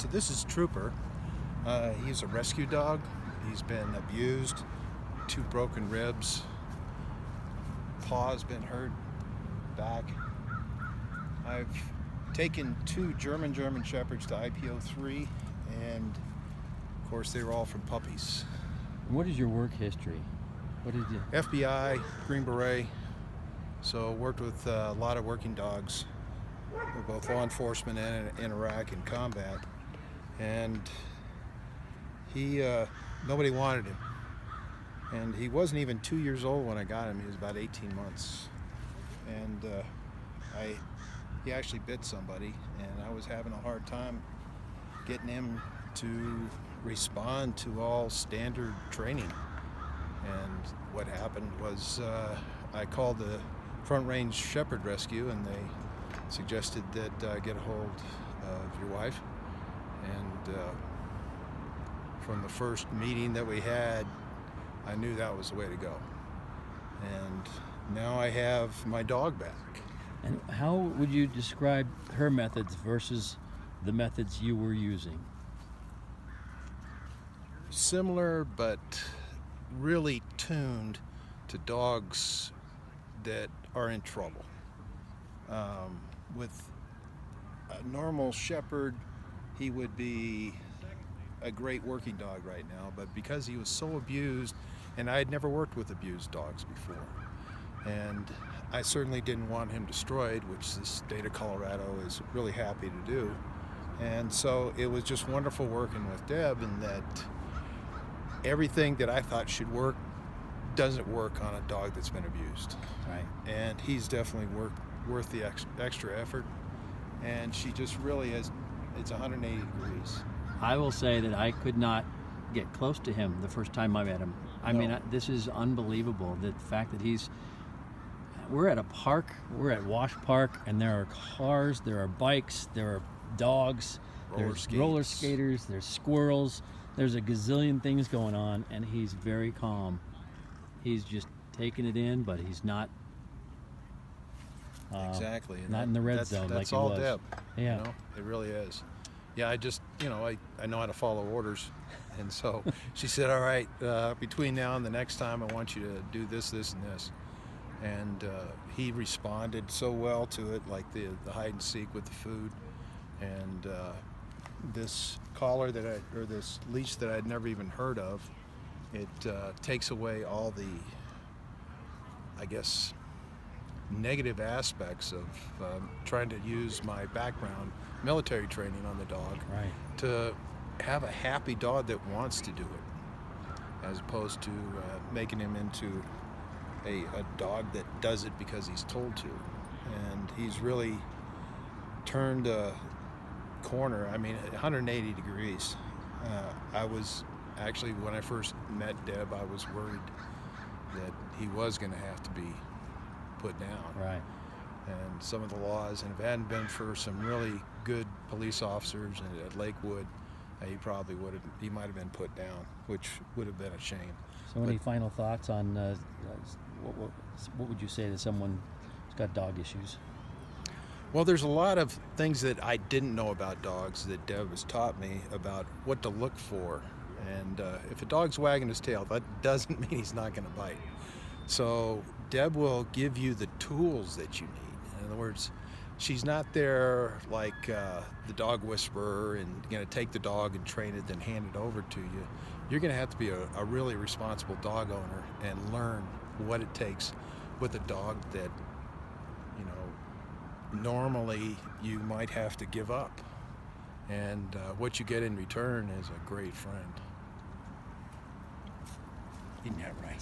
So this is Trooper. He's a rescue dog. He's been abused, 2 broken ribs, paw's been hurt, back. I've taken 2 German Shepherds to IPO3, and of course they were all from puppies. What is your work history? What did you? FBI, Green Beret, so worked with a lot of working dogs, both law enforcement and in Iraq in combat. And he, nobody wanted him. And he wasn't even 2 years old when I got him. He was about 18 months. And he actually bit somebody, and I was having a hard time getting him to respond to all standard training. And what happened was I called the Front Range Shepherd Rescue, and they suggested that I get a hold of your wife. And from the first meeting that we had, I knew that was the way to go. And now I have my dog back. And how would you describe her methods versus the methods you were using? Similar, but really tuned to dogs that are in trouble. With a normal shepherd, he would be a great working dog right now, but because he was so abused, and I had never worked with abused dogs before, and I certainly didn't want him destroyed, which the state of Colorado is really happy to do. And so it was just wonderful working with Deb, in that everything that I thought should work doesn't work on a dog that's been abused. Right. And he's definitely worth the extra effort. And she just really is, it's 180 degrees. I will say that I could not get close to him the first time I met him. I mean, this is unbelievable. The fact that we're at a park, we're at Wash Park, and there are cars, there are bikes, there are dogs, there's roller skaters, there's squirrels, there's a gazillion things going on, and he's very calm. He's just taking it in, but he's not exactly. And not in the red zone like that's he all was. Deb. Yeah. You know, it really is. Yeah, I just, I know how to follow orders. And so she said, all right, between now and the next time, I want you to do this, this, and this. And he responded so well to it, like the hide and seek with the food. And this collar or this leash that I'd never even heard of, it takes away all the, I guess, negative aspects of trying to use my background, military training on the dog, Right. to have a happy dog that wants to do it, as opposed to making him into a dog that does it because he's told to. And he's really turned a corner. I mean, 180 degrees. I was actually, when I first met Deb, I was worried that he was going to have to be put down. Right. And some of the laws, and if it hadn't been for some really good police officers at Lakewood, he might have been put down, which would have been a shame. So any final thoughts on what would you say to someone who's got dog issues? Well, there's a lot of things that I didn't know about dogs that Deb has taught me about what to look for. And if a dog's wagging his tail, that doesn't mean he's not going to bite. So Deb will give you the tools that you need. In other words, she's not there like the dog whisperer and going to take the dog and train it, then hand it over to you. You're going to have to be a really responsible dog owner and learn what it takes with a dog that, normally you might have to give up. And what you get in return is a great friend. Isn't that right?